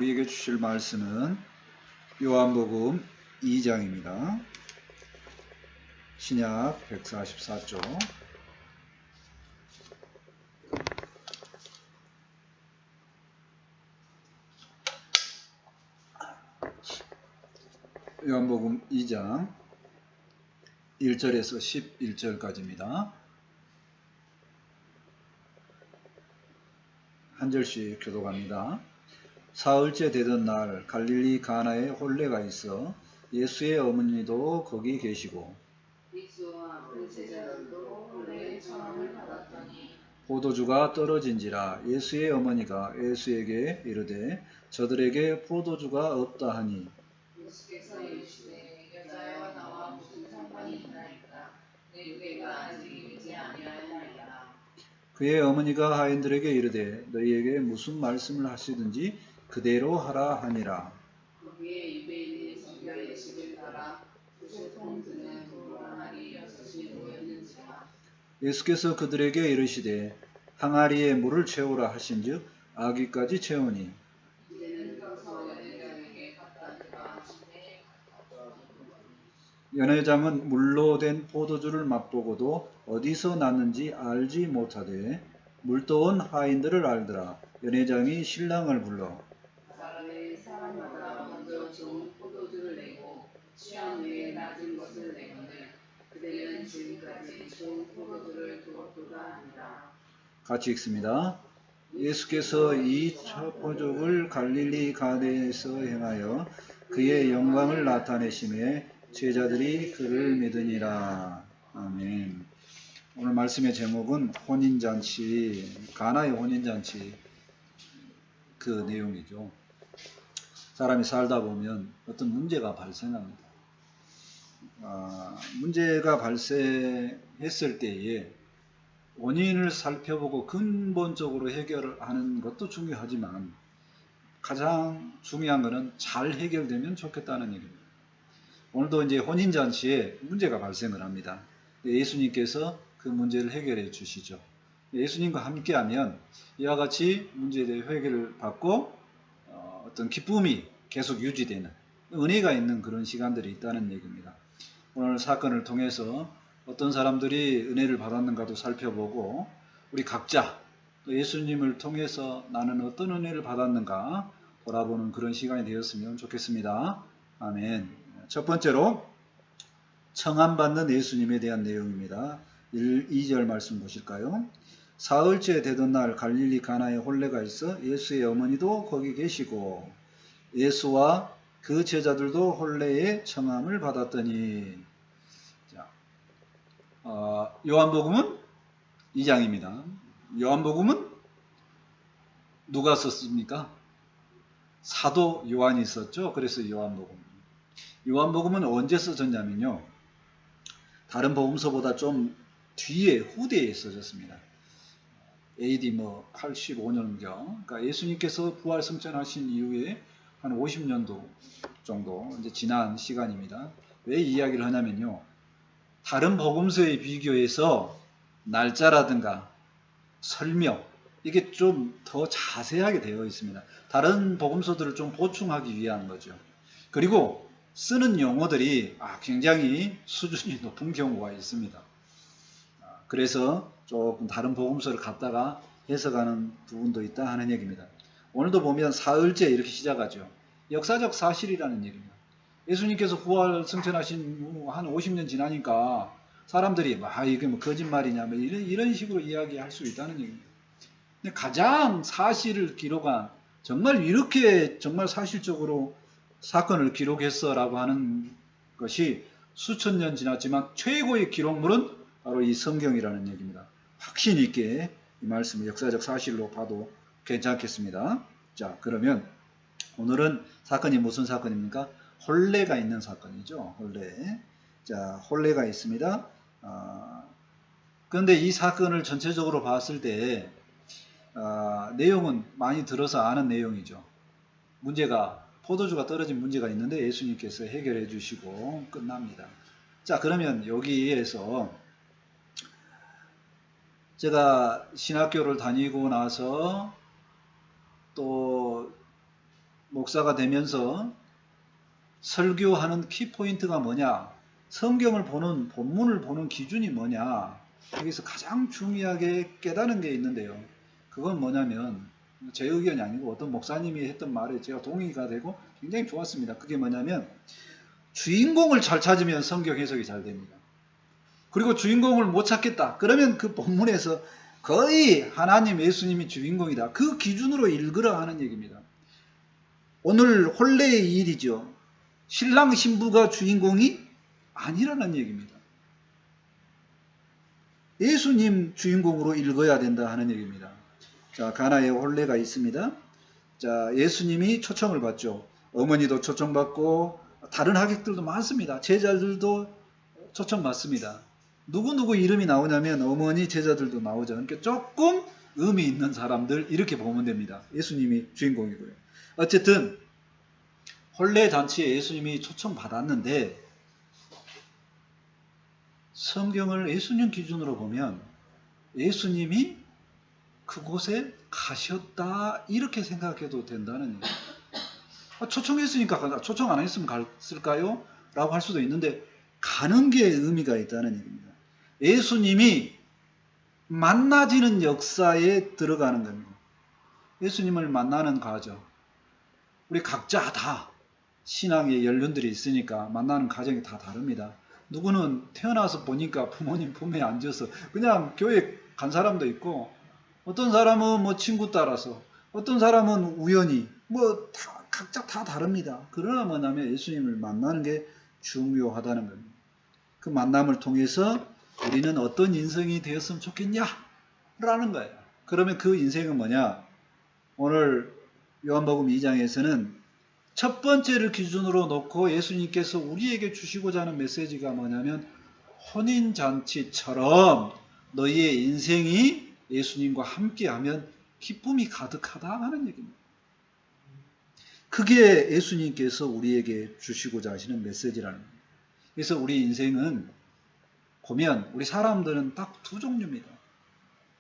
우리에게 주실 말씀은 요한복음 2장입니다. 신약 144쪽. 요한복음 2장 1절에서 11절까지입니다. 한 절씩 교독합니다. 사흘째 되던 날 갈릴리 가나에 혼례가 있어 예수의 어머니도 거기 계시고 예수와 그 제자들도 혼례의 청함을 받았더니 포도주가 떨어진지라 예수의 어머니가 예수에게 이르되 저들에게 포도주가 없다 하니 예수께서 이르시되 여자와 나와 무슨 상관이 있나이까 내 때가 아직 이르지 아니하였나이다. 그의 어머니가 하인들에게 이르되 너희에게 무슨 말씀을 하시든지 그대로 하라 하니라. 거기에 유대인의 성결의 집을 따라 구슬통 드는 돌항아리 6이 놓였는지라. 예수께서 그들에게 이르시되 항아리에 물을 채우라 하신즉 아귀까지 채우니 이제는 가서 연회장에게 갖다 주라 하시되 연회장은 물로 된 포도주를 맛보고도 어디서 났는지 알지 못하되 물떠온 하인들을 알더라. 연회장이 신랑을 불러 사람의 사람마다 먼저 좋은 포도주를 내고 취한 후에 낮은 것을 내거늘 그대는 지금까지 좋은 포도주를 두었도다 하니라. 같이 읽습니다. 예수께서 이 포족을 갈릴리 가나에서 행하여 그의 영광을 나타내심에 제자들이 그를 믿으니라. 아멘. 오늘 말씀의 제목은 혼인잔치, 가나의 혼인잔치 그 내용이죠. 사람이 살다 보면 어떤 문제가 발생합니다. 문제가 발생했을 때에 원인을 살펴보고 근본적으로 해결하는 것도 중요하지만 가장 중요한 것은 잘 해결되면 좋겠다는 얘기입니다. 오늘도 이제 혼인잔치에 문제가 발생을 합니다. 예수님께서 그 문제를 해결해 주시죠. 예수님과 함께하면 이와 같이 문제에 대해 해결을 받고 어떤 기쁨이 계속 유지되는 은혜가 있는 그런 시간들이 있다는 얘기입니다. 오늘 사건을 통해서 어떤 사람들이 은혜를 받았는가도 살펴보고 우리 각자 또 예수님을 통해서 나는 어떤 은혜를 받았는가 돌아보는 그런 시간이 되었으면 좋겠습니다. 아멘. 첫 번째로 청함받는 예수님에 대한 내용입니다. 2절 말씀 보실까요? 사흘째 되던 날 갈릴리 가나에 혼례가 있어 예수의 어머니도 거기 계시고 예수와 그 제자들도 혼례의 청함을 받았더니 요한복음은 2장입니다. 요한복음은 누가 썼습니까? 사도 요한이 썼죠. 그래서 요한복음은 언제 써졌냐면요. 다른 복음서보다 좀 뒤에 후대에 써졌습니다. AD 85년경. 그러니까 예수님께서 부활 승천하신 이후에 한 50년도 정도 이제 지난 시간입니다. 왜 이 이야기를 하냐면요. 다른 복음서에 비교해서 날짜라든가 설명 이게 좀 더 자세하게 되어 있습니다. 다른 복음서들을 좀 보충하기 위한 거죠. 그리고 쓰는 용어들이 굉장히 수준이 높은 경우가 있습니다. 그래서 조금 다른 복음서를 갖다가 해석하는 부분도 있다 하는 얘기입니다. 오늘도 보면 사흘째 이렇게 시작하죠. 역사적 사실이라는 얘기입니다. 예수님께서 부활 승천하신 한 50년 지나니까 사람들이 이게 뭐 거짓말이냐 이런 식으로 이야기할 수 있다는 얘기입니다. 근데 가장 사실을 기록한 정말 이렇게 정말 사실적으로 사건을 기록했어라고 하는 것이 수천 년 지났지만 최고의 기록물은 바로 이 성경이라는 얘기입니다. 확신 있게 이 말씀을 역사적 사실로 봐도 괜찮겠습니다. 자, 그러면 오늘은 사건이 무슨 사건입니까? 혼례가 있는 사건이죠. 혼례. 자, 혼례가 있습니다. 그런데 이 사건을 전체적으로 봤을 때 내용은 많이 들어서 아는 내용이죠. 문제가 포도주가 떨어진 문제가 있는데 예수님께서 해결해 주시고 끝납니다. 자, 그러면 여기에서 제가 신학교를 다니고 나서 또 목사가 되면서 설교하는 키포인트가 뭐냐? 성경을 보는, 본문을 보는 기준이 뭐냐? 여기서 가장 중요하게 깨달은 게 있는데요. 그건 뭐냐면, 제 의견이 아니고 어떤 목사님이 했던 말에 제가 동의가 되고 굉장히 좋았습니다. 그게 뭐냐면, 주인공을 잘 찾으면 성경 해석이 잘 됩니다. 그리고 주인공을 못 찾겠다. 그러면 그 본문에서 거의 하나님, 예수님이 주인공이다. 그 기준으로 읽으라 하는 얘기입니다. 오늘 혼례의 일이죠. 신랑 신부가 주인공이 아니라는 얘기입니다. 예수님 주인공으로 읽어야 된다 하는 얘기입니다. 자, 가나의 혼례가 있습니다. 자, 예수님이 초청을 받죠. 어머니도 초청받고 다른 하객들도 많습니다. 제자들도 초청받습니다. 누구누구 이름이 나오냐면 어머니, 제자들도 나오죠. 그러니까 조금 의미 있는 사람들 이렇게 보면 됩니다. 예수님이 주인공이고요. 어쨌든 혼례 잔치에 예수님이 초청받았는데 성경을 예수님 기준으로 보면 예수님이 그곳에 가셨다 이렇게 생각해도 된다는 얘기예요. 초청했으니까 가자. 초청 안 했으면 갔을까요? 라고 할 수도 있는데 가는 게 의미가 있다는 얘기입니다. 예수님이 만나지는 역사에 들어가는 겁니다. 예수님을 만나는 과정. 우리 각자 다 신앙의 연륜들이 있으니까 만나는 과정이 다 다릅니다. 누구는 태어나서 보니까 부모님 품에 앉아서 그냥 교회 간 사람도 있고, 어떤 사람은 뭐 친구 따라서, 어떤 사람은 우연히, 뭐 각자 다 다릅니다. 그러나 뭐냐면 예수님을 만나는 게 중요하다는 겁니다. 그 만남을 통해서 우리는 어떤 인생이 되었으면 좋겠냐? 라는 거예요. 그러면 그 인생은 뭐냐? 오늘 요한복음 2장에서는 첫 번째를 기준으로 놓고 예수님께서 우리에게 주시고자 하는 메시지가 뭐냐면 혼인잔치처럼 너희의 인생이 예수님과 함께하면 기쁨이 가득하다 하는 얘기입니다. 그게 예수님께서 우리에게 주시고자 하시는 메시지라는 겁니다. 그래서 우리 인생은 보면 우리 사람들은 딱 두 종류입니다.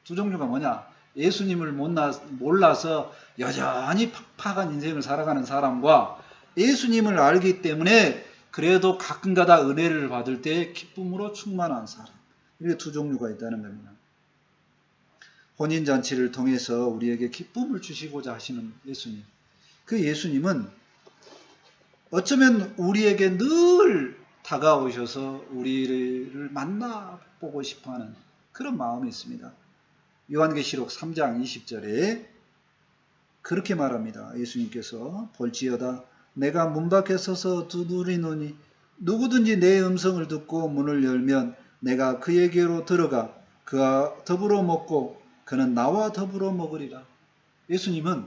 두 종류가 뭐냐? 예수님을 몰라서 여전히 팍팍한 인생을 살아가는 사람과 예수님을 알기 때문에 그래도 가끔가다 은혜를 받을 때 기쁨으로 충만한 사람. 이렇게 두 종류가 있다는 겁니다. 혼인잔치를 통해서 우리에게 기쁨을 주시고자 하시는 예수님. 그 예수님은 어쩌면 우리에게 늘 다가오셔서 우리를 만나보고 싶어하는 그런 마음이 있습니다. 요한계시록 3장 20절에 그렇게 말합니다. 예수님께서 볼지어다 내가 문 밖에 서서 두드리노니 누구든지 내 음성을 듣고 문을 열면 내가 그에게로 들어가 그와 더불어 먹고 그는 나와 더불어 먹으리라. 예수님은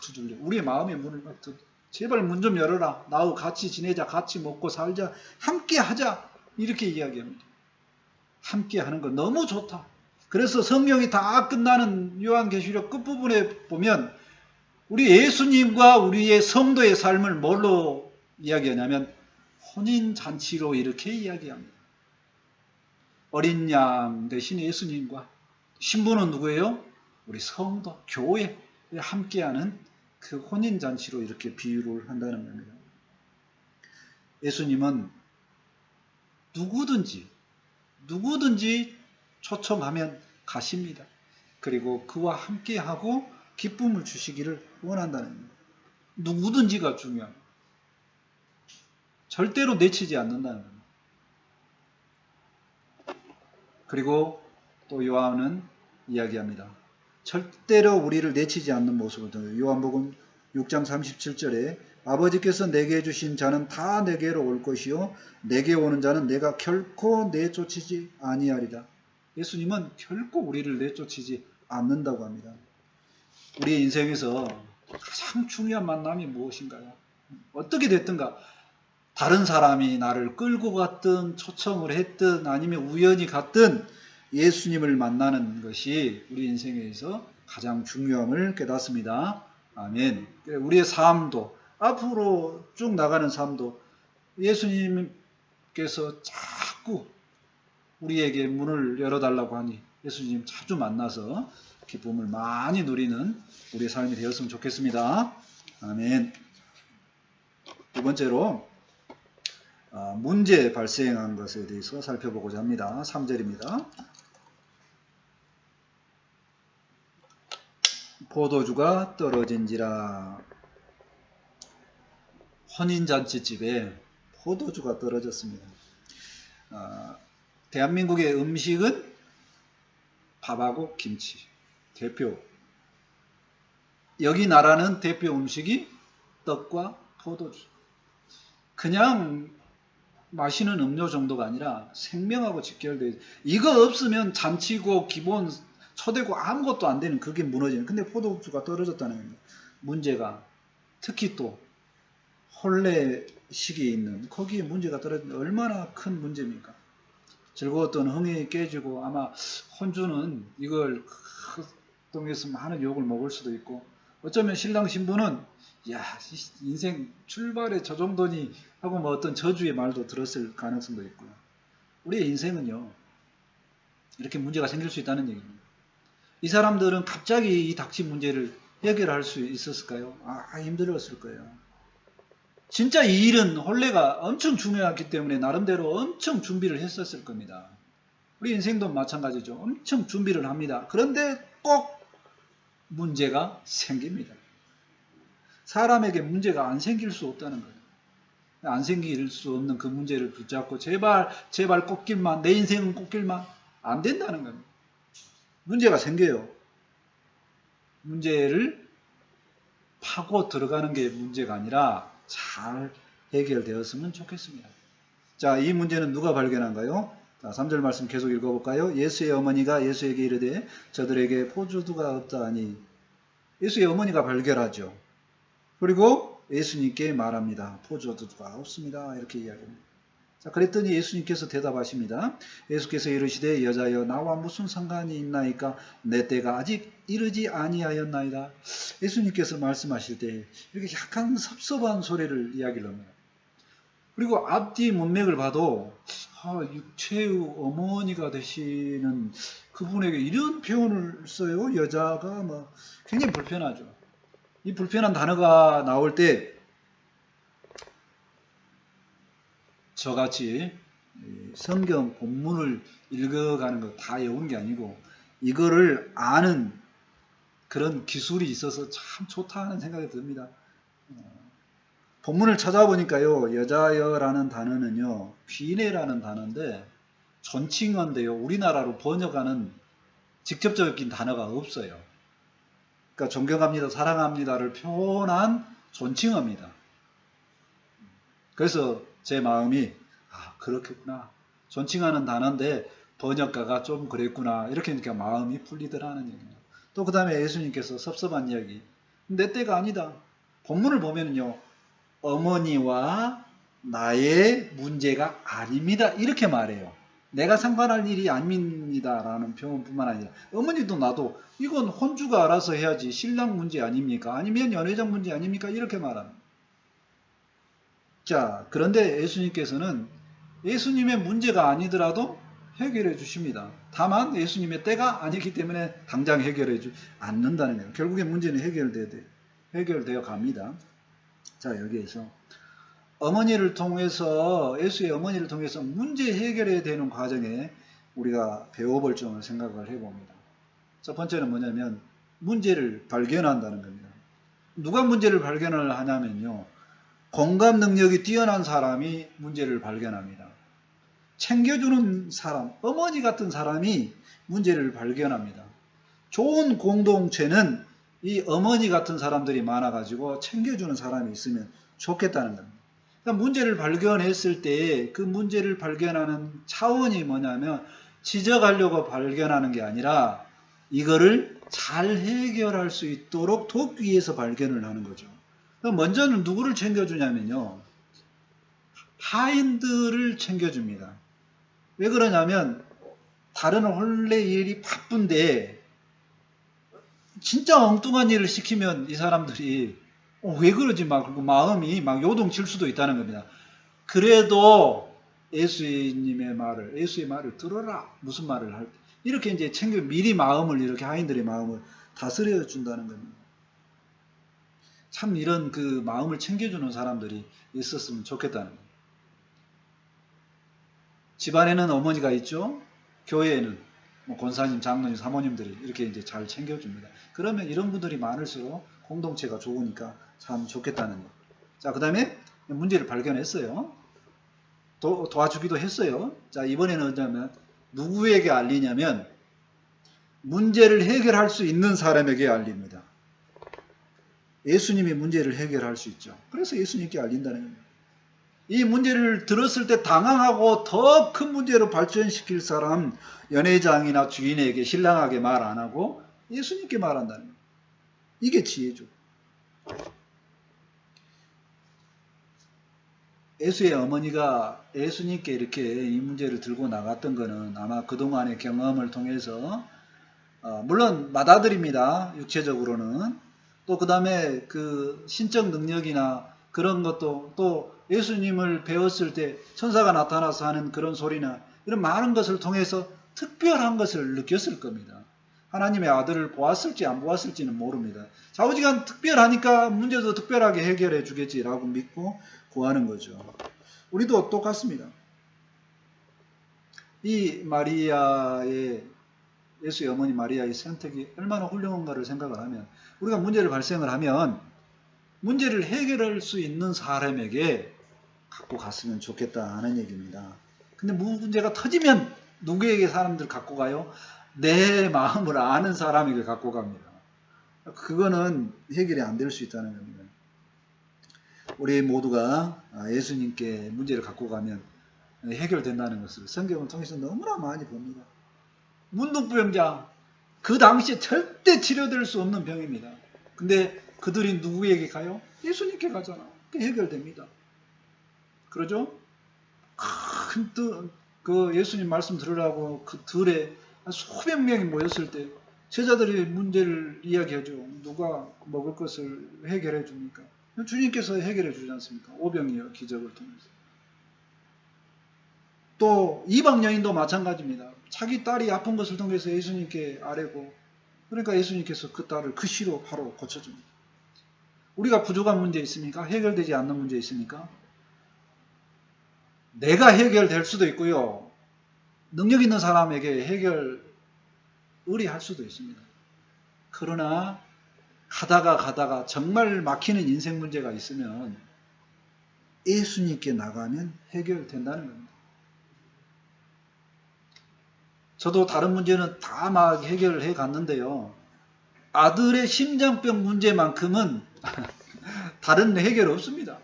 두들려 우리의 마음의 문을 막 제발 문 좀 열어라. 나하고 같이 지내자. 같이 먹고 살자. 함께 하자. 이렇게 이야기합니다. 함께 하는 거 너무 좋다. 그래서 성경이 다 끝나는 요한계시록 끝부분에 보면 우리 예수님과 우리의 성도의 삶을 뭘로 이야기하냐면 혼인잔치로 이렇게 이야기합니다. 어린 양 대신 예수님과 신부는 누구예요? 우리 성도, 교회 함께하는 그 혼인잔치로 이렇게 비유를 한다는 겁니다. 예수님은 누구든지 초청하면 가십니다. 그리고 그와 함께하고 기쁨을 주시기를 원한다는 겁니다. 누구든지가 중요합니다. 절대로 내치지 않는다는 겁니다. 그리고 또 요한은 이야기합니다. 절대로 우리를 내치지 않는 모습을 통해 요한복음 6장 37절에 아버지께서 내게 주신 자는 다 내게로 올 것이요 내게 오는 자는 내가 결코 내쫓지 아니하리라. 예수님은 결코 우리를 내쫓지 않는다고 합니다. 우리의 인생에서 가장 중요한 만남이 무엇인가요? 어떻게 됐든가 다른 사람이 나를 끌고 갔든 초청을 했든 아니면 우연히 갔든 예수님을 만나는 것이 우리 인생에서 가장 중요함을 깨닫습니다. 아멘. 우리의 삶도 앞으로 쭉 나가는 삶도 예수님께서 자꾸 우리에게 문을 열어달라고 하니 예수님 자주 만나서 기쁨을 많이 누리는 우리의 삶이 되었으면 좋겠습니다. 아멘. 두 번째로 문제 발생한 것에 대해서 살펴보고자 합니다. 3절입니다. 포도주가 떨어진지라. 혼인잔치집에 포도주가 떨어졌습니다. 대한민국의 음식은 밥하고 김치 대표. 여기 나라는 대표 음식이 떡과 포도주. 그냥 마시는 음료 정도가 아니라 생명하고 직결되어 이거 없으면 잔치고 기본 초대고 아무것도 안 되는 그게 무너지는. 근데 포도주가 떨어졌다는 겁니다. 문제가 특히 또 혼례 시기에 있는 거기에 문제가 떨어지는 얼마나 큰 문제입니까? 즐거웠던 흥이 깨지고 아마 혼주는 이걸 통해서 많은 욕을 먹을 수도 있고 어쩌면 신랑 신부는 야 인생 출발에 저 정도니 하고 뭐 어떤 저주의 말도 들었을 가능성도 있고요. 우리의 인생은요 이렇게 문제가 생길 수 있다는 얘기입니다. 이 사람들은 갑자기 이 닥친 문제를 해결할 수 있었을까요? 힘들었을 거예요. 진짜 이 일은 혼례가 엄청 중요했기 때문에 나름대로 엄청 준비를 했었을 겁니다. 우리 인생도 마찬가지죠. 엄청 준비를 합니다. 그런데 꼭 문제가 생깁니다. 사람에게 문제가 안 생길 수 없다는 거예요. 안 생길 수 없는 그 문제를 붙잡고 제발 꺾일만, 내 인생은 꺾일만 안 된다는 겁니다. 문제가 생겨요. 문제를 파고 들어가는 게 문제가 아니라 잘 해결되었으면 좋겠습니다. 자, 이 문제는 누가 발견한가요? 자, 3절 말씀 계속 읽어볼까요? 예수의 어머니가 예수에게 이르되 저들에게 포도주가 없다 하니 예수의 어머니가 발견하죠. 그리고 예수님께 말합니다. 포도주가 없습니다. 이렇게 이야기합니다. 자, 그랬더니 예수님께서 대답하십니다. 예수께서 이르시되 여자여 나와 무슨 상관이 있나이까 내 때가 아직 이르지 아니하였나이다. 예수님께서 말씀하실 때 이렇게 약간 섭섭한 소리를 이야기를 합니다. 그리고 앞뒤 문맥을 봐도 육체의 어머니가 되시는 그분에게 이런 표현을 써요. 여자가 굉장히 불편하죠. 이 불편한 단어가 나올 때 저같이 성경 본문을 읽어가는 거 다 외우는 게 아니고 이거를 아는 그런 기술이 있어서 참 좋다 하는 생각이 듭니다. 본문을 찾아보니까요. 여자여라는 단어는요. 귀내라는 단어인데 존칭어인데요. 우리나라로 번역하는 직접적인 단어가 없어요. 그러니까 존경합니다, 사랑합니다를 표현한 존칭어입니다. 그래서 제 마음이 그렇겠구나. 존칭하는 단어인데 번역가가 좀 그랬구나. 이렇게 하니까 마음이 풀리더라는 얘기입니다. 또 그 다음에 예수님께서 섭섭한 이야기. 내 때가 아니다. 본문을 보면은요. 어머니와 나의 문제가 아닙니다. 이렇게 말해요. 내가 상관할 일이 아닙니다. 라는 표현뿐만 아니라 어머니도 나도 이건 혼주가 알아서 해야지 신랑 문제 아닙니까? 아니면 연회장 문제 아닙니까? 이렇게 말합니다. 자, 그런데 예수님께서는 예수님의 문제가 아니더라도 해결해 주십니다. 다만 예수님의 때가 아니기 때문에 당장 해결해 주지 않는다는 거예요. 결국에 문제는 해결되어 갑니다. 자, 여기에서 어머니를 통해서 예수의 어머니를 통해서 문제 해결해야 되는 과정에 우리가 배워볼 점을 생각을 해봅니다. 첫 번째는 뭐냐면 문제를 발견한다는 겁니다. 누가 문제를 발견을 하냐면요. 공감 능력이 뛰어난 사람이 문제를 발견합니다. 챙겨주는 사람, 어머니 같은 사람이 문제를 발견합니다. 좋은 공동체는 이 어머니 같은 사람들이 많아가지고 챙겨주는 사람이 있으면 좋겠다는 겁니다. 그러니까 문제를 발견했을 때 그 문제를 발견하는 차원이 뭐냐면 지적하려고 발견하는 게 아니라 이거를 잘 해결할 수 있도록 돕기 위해서 발견을 하는 거죠. 먼저는 누구를 챙겨주냐면요. 하인들을 챙겨줍니다. 왜 그러냐면 다른 혼례 일이 바쁜데 진짜 엉뚱한 일을 시키면 이 사람들이 왜 그러지 그리고 마음이 요동칠 수도 있다는 겁니다. 그래도 예수의 말을 들어라. 무슨 말을 할 때 이렇게 이제 미리 마음을 이렇게 하인들의 마음을 다스려 준다는 겁니다. 참 이런 그 마음을 챙겨주는 사람들이 있었으면 좋겠다는 거예요. 집안에는 어머니가 있죠. 교회에는 뭐 권사님, 장로님, 사모님들이 이렇게 이제 잘 챙겨줍니다. 그러면 이런 분들이 많을수록 공동체가 좋으니까 참 좋겠다는 거. 자, 그 다음에 문제를 발견했어요. 도와주기도 했어요. 자, 이번에는 어쩌면 누구에게 알리냐면 문제를 해결할 수 있는 사람에게 알립니다. 예수님이 문제를 해결할 수 있죠. 그래서 예수님께 알린다는 겁니다. 이 문제를 들었을 때 당황하고 더 큰 문제로 발전시킬 사람, 연회장이나 주인에게 신랑하게 말 안 하고 예수님께 말한다는 거예요. 이게 지혜죠. 예수의 어머니가 예수님께 이렇게 이 문제를 들고 나갔던 거는 아마 그동안의 경험을 통해서 물론 맏아들입니다. 육체적으로는. 또 그 다음에 그 신적 능력이나 그런 것도 또 예수님을 배웠을 때 천사가 나타나서 하는 그런 소리나 이런 많은 것을 통해서 특별한 것을 느꼈을 겁니다. 하나님의 아들을 보았을지 안 보았을지는 모릅니다. 좌우지간 특별하니까 문제도 특별하게 해결해 주겠지라고 믿고 구하는 거죠. 우리도 똑같습니다. 이 마리아의 예수의 어머니 마리아의 선택이 얼마나 훌륭한가를 생각을 하면 우리가 문제를 발생을 하면 문제를 해결할 수 있는 사람에게 갖고 갔으면 좋겠다 하는 얘기입니다. 근데 문제가 터지면 누구에게 사람들 갖고 가요? 내 마음을 아는 사람에게 갖고 갑니다. 그거는 해결이 안 될 수 있다는 겁니다. 우리 모두가 예수님께 문제를 갖고 가면 해결된다는 것을 성경을 통해서 너무나 많이 봅니다. 문둥병자, 그 당시에 절대 치료될 수 없는 병입니다. 근데 그들이 누구에게 가요? 예수님께 가잖아. 해결됩니다. 그러죠? 그 예수님 말씀 들으라고 그 들에 수백 명이 모였을 때 제자들이 문제를 이야기하죠. 누가 먹을 것을 해결해 줍니까? 주님께서 해결해 주지 않습니까? 오병이어 기적을 통해서. 또 이방 여인도 마찬가지입니다. 자기 딸이 아픈 것을 통해서 예수님께 아뢰고 그러니까 예수님께서 그 딸을 그 시로 바로 고쳐줍니다. 우리가 부족한 문제 있습니까? 해결되지 않는 문제 있습니까? 내가 해결될 수도 있고요. 능력 있는 사람에게 해결 의뢰할 수도 있습니다. 그러나 가다가 정말 막히는 인생 문제가 있으면 예수님께 나가면 해결된다는 겁니다. 저도 다른 문제는 다 막 해결해 갔는데요. 아들의 심장병 문제만큼은 다른 해결 없습니다.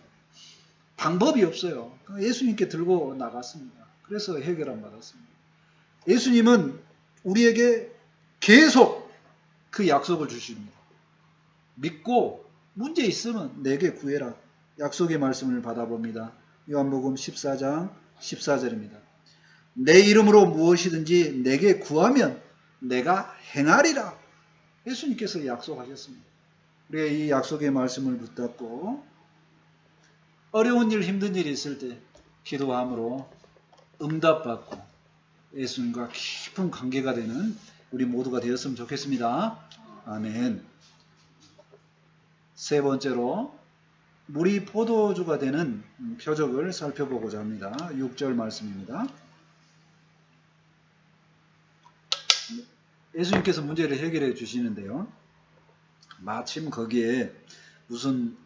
방법이 없어요. 예수님께 들고 나갔습니다. 그래서 해결을 받았습니다. 예수님은 우리에게 계속 그 약속을 주십니다. 믿고 문제 있으면 내게 구해라. 약속의 말씀을 받아봅니다. 요한복음 14장 14절입니다. 내 이름으로 무엇이든지 내게 구하면 내가 행하리라. 예수님께서 약속하셨습니다. 우리가 이 약속의 말씀을 붙잡고 어려운 일, 힘든 일이 있을 때 기도함으로 응답받고 예수님과 깊은 관계가 되는 우리 모두가 되었으면 좋겠습니다. 아멘. 세 번째로 물이 포도주가 되는 표적을 살펴보고자 합니다. 6절 말씀입니다. 예수님께서 문제를 해결해 주시는데요. 마침 거기에 무슨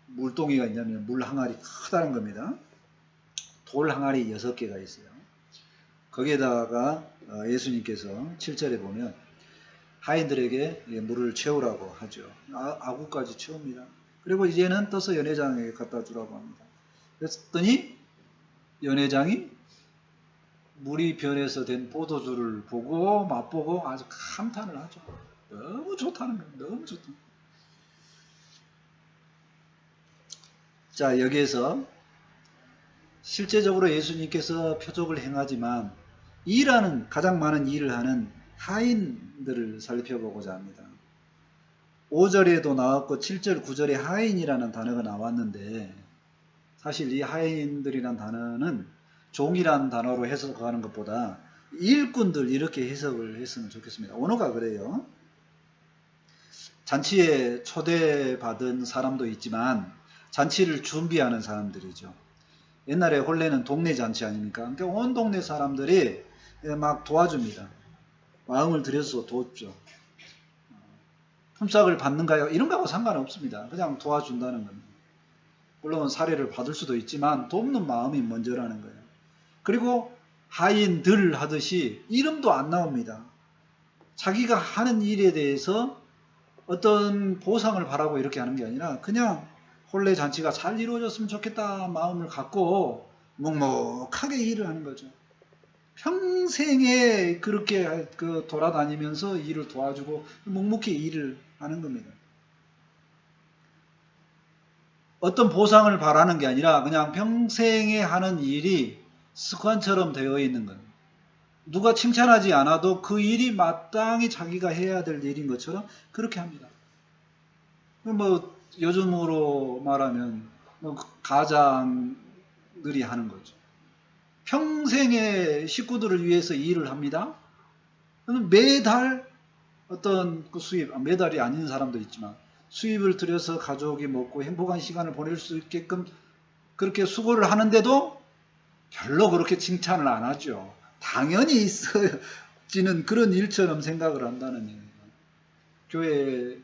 물동이가 있냐면 물 항아리 크다는 겁니다. 돌 항아리 6개가 있어요. 거기에다가 예수님께서 7절에 보면 하인들에게 물을 채우라고 하죠. 아구까지 채웁니다. 그리고 이제는 떠서 연회장에게 갖다 주라고 합니다. 그랬더니 연회장이 물이 변해서 된 포도주를 보고 맛보고 아주 감탄을 하죠. 너무 좋다는 거예요. 너무 좋다. 자, 여기에서 실제적으로 예수님께서 표적을 행하지만 가장 많은 일을 하는 하인들을 살펴보고자 합니다. 5절에도 나왔고 7절, 9절에 하인이라는 단어가 나왔는데 사실 이 하인들이라는 단어는 종이라는 단어로 해석하는 것보다 일꾼들 이렇게 해석을 했으면 좋겠습니다. 언어가 그래요. 잔치에 초대받은 사람도 있지만 잔치를 준비하는 사람들이죠. 옛날에 혼례는 동네 잔치 아닙니까? 그러니까 온 동네 사람들이 막 도와줍니다. 마음을 들여서 돕죠. 품삯을 받는가요? 이런 거하고 상관없습니다. 그냥 도와준다는 겁니다. 물론 사례를 받을 수도 있지만 돕는 마음이 먼저라는 거예요. 그리고 하인들 하듯이 이름도 안 나옵니다. 자기가 하는 일에 대해서 어떤 보상을 바라고 이렇게 하는 게 아니라 그냥 혼례 잔치가 잘 이루어졌으면 좋겠다 마음을 갖고 묵묵하게 일을 하는 거죠. 평생에 그렇게 돌아다니면서 일을 도와주고 묵묵히 일을 하는 겁니다. 어떤 보상을 바라는 게 아니라 그냥 평생에 하는 일이 습관처럼 되어 있는 겁니다. 누가 칭찬하지 않아도 그 일이 마땅히 자기가 해야 될 일인 것처럼 그렇게 합니다. 뭐 요즘으로 말하면 뭐 가장들이 하는 거죠. 평생의 식구들을 위해서 일을 합니다. 매달 어떤 그 수입, 매달이 아닌 사람도 있지만 수입을 들여서 가족이 먹고 행복한 시간을 보낼 수 있게끔 그렇게 수고를 하는데도 별로 그렇게 칭찬을 안 하죠. 당연히 있어지는 그런 일처럼 생각을 한다는 얘기예요. 교회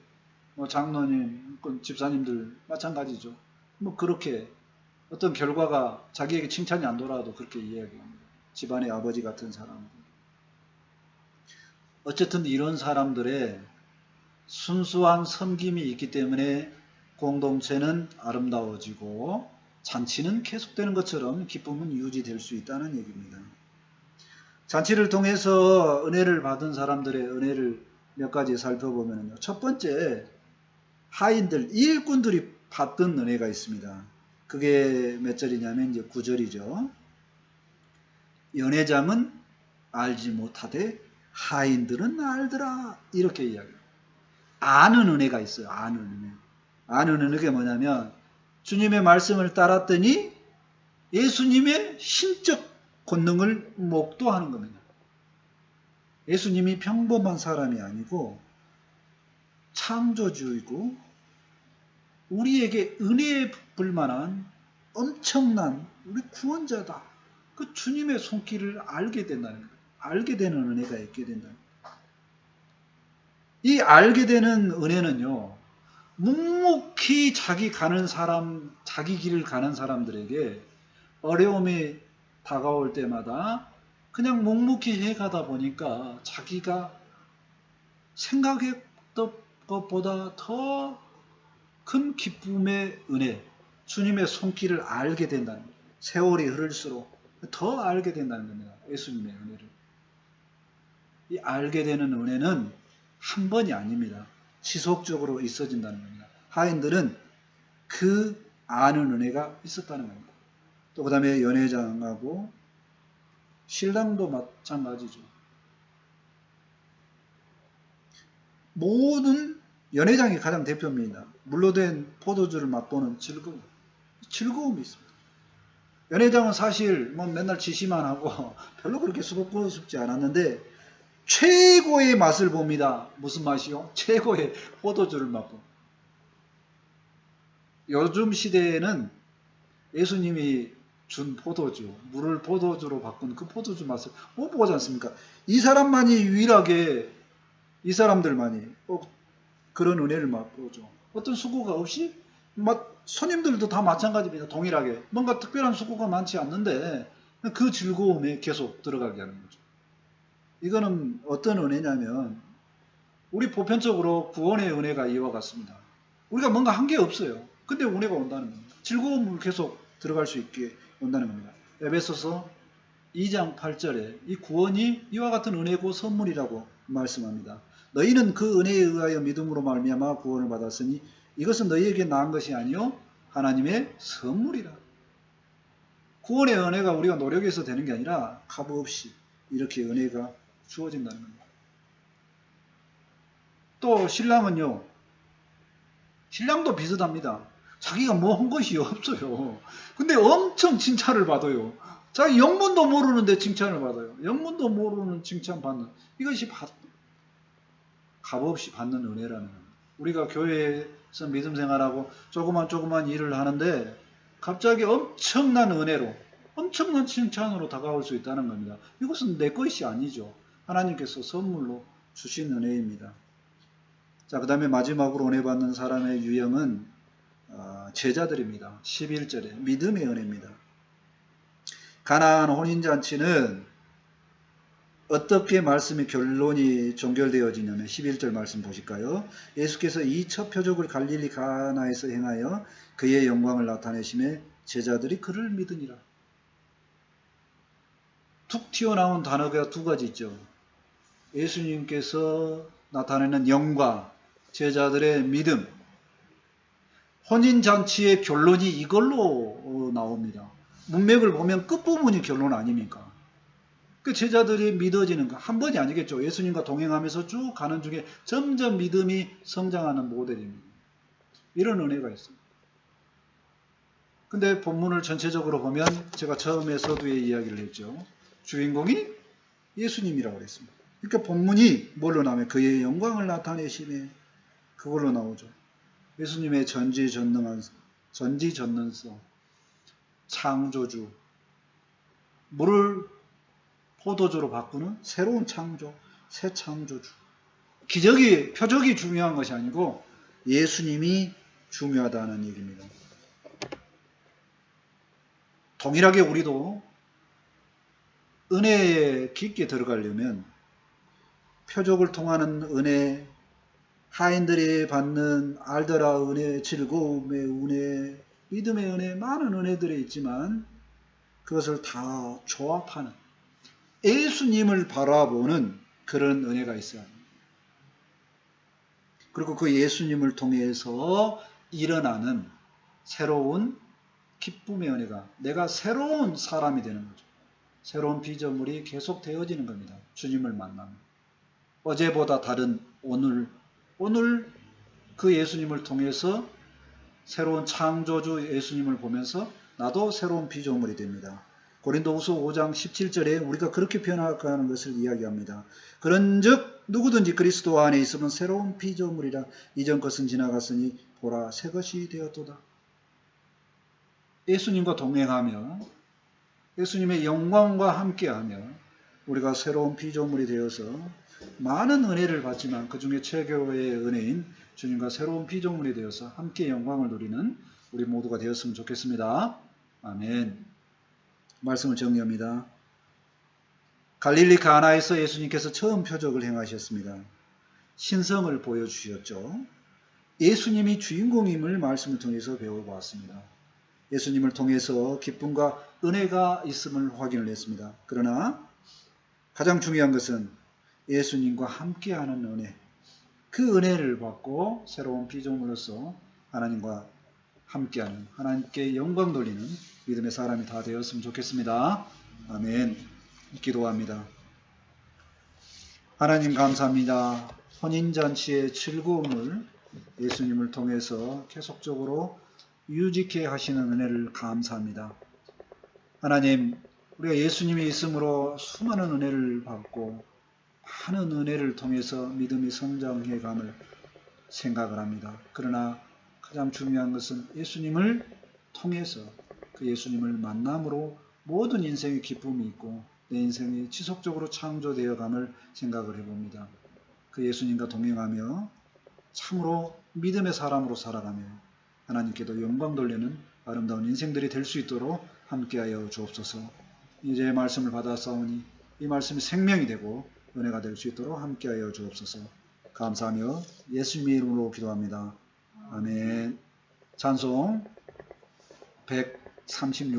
뭐 장로님, 집사님들 마찬가지죠. 뭐 그렇게 어떤 결과가 자기에게 칭찬이 안 돌아와도 그렇게 이야기합니다. 집안의 아버지 같은 사람들. 어쨌든 이런 사람들의 순수한 섬김이 있기 때문에 공동체는 아름다워지고 잔치는 계속되는 것처럼 기쁨은 유지될 수 있다는 얘기입니다. 잔치를 통해서 은혜를 받은 사람들의 은혜를 몇 가지 살펴보면요. 첫 번째, 하인들, 일꾼들이 받던 은혜가 있습니다. 그게 몇 절이냐면 이제 9절이죠. 연회장은 알지 못하되 하인들은 알더라. 이렇게 이야기해요. 아는 은혜가 있어요. 아는 은혜. 아는 은혜가 뭐냐면 주님의 말씀을 따랐더니 예수님의 신적 권능을 목도하는 겁니다. 예수님이 평범한 사람이 아니고 창조주이고 우리에게 은혜에 베풀 만한 엄청난 우리 구원자다. 그 주님의 손길을 알게 된다는 거예요. 알게 되는 은혜가 있게 된다는 거예요. 이 알게 되는 은혜는요. 묵묵히 자기 길을 가는 사람들에게 어려움이 다가올 때마다 그냥 묵묵히 해가다 보니까 자기가 생각했던 것보다 더 큰 기쁨의 은혜, 주님의 손길을 알게 된다는 거예요. 세월이 흐를수록 더 알게 된다는 겁니다. 예수님의 은혜를. 이 알게 되는 은혜는 한 번이 아닙니다. 지속적으로 있어진다는 겁니다. 하인들은 그 아는 은혜가 있었다는 겁니다. 또 그 다음에 연회장하고 신랑도 마찬가지죠. 모든 연회장이 가장 대표입니다. 물로 된 포도주를 맛보는 즐거움이 있습니다. 연회장은 사실 뭐 맨날 지시만 하고 별로 그렇게 수고스럽고 싶지 않았는데 최고의 맛을 봅니다. 무슨 맛이요? 최고의 포도주를 맛보. 요즘 시대에는 예수님이 준 포도주, 물을 포도주로 바꾼 그 포도주 맛을 못 보지 않습니까? 이 사람만이 유일하게 이 사람들만이 그런 은혜를 맛보죠. 어떤 수고가 없이 손님들도 다 마찬가지입니다. 동일하게 뭔가 특별한 수고가 많지 않는데 그 즐거움에 계속 들어가게 하는 거죠. 이거는 어떤 은혜냐면 우리 보편적으로 구원의 은혜가 이와 같습니다. 우리가 뭔가 한 게 없어요. 근데 은혜가 온다는 겁니다. 즐거움을 계속 들어갈 수 있게 온다는 겁니다. 에베소서 2장 8절에 이 구원이 이와 같은 은혜고 선물이라고 말씀합니다. 너희는 그 은혜에 의하여 믿음으로 말미암아 구원을 받았으니 이것은 너희에게 나은 것이 아니요 하나님의 선물이라. 구원의 은혜가 우리가 노력해서 되는 게 아니라 값없이 이렇게 은혜가 주어진다는 겁니다. 또 신랑은요. 신랑도 비슷합니다. 자기가 뭐 한 것이 없어요. 근데 엄청 칭찬을 받아요. 자기 영문도 모르는데 칭찬을 받아요. 영문도 모르는 칭찬 받는 이것이 값없이 받는 은혜라는 겁니다. 우리가 교회에서 믿음 생활하고 조그만 일을 하는데 갑자기 엄청난 은혜로, 엄청난 칭찬으로 다가올 수 있다는 겁니다. 이것은 내 것이 아니죠. 하나님께서 선물로 주신 은혜입니다. 자, 그 다음에 마지막으로 은혜 받는 사람의 유형은 제자들입니다. 11절에 믿음의 은혜입니다. 가나안 혼인잔치는 어떻게 말씀의 결론이 종결되어지냐면 11절 말씀 보실까요? 예수께서 이 첫 표적을 갈릴리 가나에서 행하여 그의 영광을 나타내심에 제자들이 그를 믿으니라. 툭 튀어나온 단어가 두 가지 있죠. 예수님께서 나타내는 영광, 제자들의 믿음. 혼인잔치의 결론이 이걸로 나옵니다. 문맥을 보면 끝부분이 결론 아닙니까? 그 제자들이 믿어지는 거 한 번이 아니겠죠. 예수님과 동행하면서 쭉 가는 중에 점점 믿음이 성장하는 모델입니다. 이런 은혜가 있습니다. 근데 본문을 전체적으로 보면 제가 처음에 서두에 이야기를 했죠. 주인공이 예수님이라고 그랬습니다. 그러니까 본문이 뭘로 나오면 그의 영광을 나타내심에 그걸로 나오죠. 예수님의 전지전능성, 창조주, 물을 포도주로 바꾸는 새로운 창조, 새 창조주. 표적이 중요한 것이 아니고 예수님이 중요하다는 얘기입니다. 동일하게 우리도 은혜에 깊게 들어가려면 표적을 통하는 은혜, 하인들이 받는 알더라 은혜, 즐거움의 은혜, 믿음의 은혜, 많은 은혜들이 있지만 그것을 다 조합하는 예수님을 바라보는 그런 은혜가 있어야 합니다. 그리고 그 예수님을 통해서 일어나는 새로운 기쁨의 은혜가 내가 새로운 사람이 되는 거죠. 새로운 피조물이 계속 되어지는 겁니다. 주님을 만나면. 어제보다 다른 오늘 그 예수님을 통해서 새로운 창조주 예수님을 보면서 나도 새로운 피조물이 됩니다. 고린도후서 5장 17절에 우리가 그렇게 변화가는 것을 이야기합니다. 그런즉 누구든지 그리스도 안에 있으면 새로운 피조물이라 이전 것은 지나갔으니 보라 새 것이 되었도다. 예수님과 동행하며 예수님의 영광과 함께하며 우리가 새로운 피조물이 되어서 많은 은혜를 받지만 그 중에 최고의 은혜인 주님과 새로운 피조물이 되어서 함께 영광을 누리는 우리 모두가 되었으면 좋겠습니다. 아멘. 말씀을 정리합니다. 갈릴리 가나에서 예수님께서 처음 표적을 행하셨습니다. 신성을 보여주셨죠. 예수님이 주인공임을 말씀을 통해서 배워보았습니다. 예수님을 통해서 기쁨과 은혜가 있음을 확인을 했습니다. 그러나 가장 중요한 것은 예수님과 함께하는 은혜, 그 은혜를 받고 새로운 피조물로서 하나님과 함께하는, 하나님께 영광 돌리는 믿음의 사람이 다 되었으면 좋겠습니다. 아멘. 기도합니다. 하나님 감사합니다. 혼인잔치의 즐거움을 예수님을 통해서 계속적으로 유지케 하시는 은혜를 감사합니다. 하나님, 우리가 예수님이 있음으로 수많은 은혜를 받고 많은 은혜를 통해서 믿음이 성장해감을 생각을 합니다. 그러나 가장 중요한 것은 예수님을 통해서 그 예수님을 만남으로 모든 인생의 기쁨이 있고 내 인생이 지속적으로 창조되어감을 생각을 해봅니다. 그 예수님과 동행하며 참으로 믿음의 사람으로 살아가며 하나님께도 영광 돌리는 아름다운 인생들이 될 수 있도록 함께하여 주옵소서. 이제 말씀을 받았사오니 이 말씀이 생명이 되고 은혜가 될 수 있도록 함께하여 주옵소서. 감사하며 예수님의 이름으로 기도합니다. 아멘. 찬송 136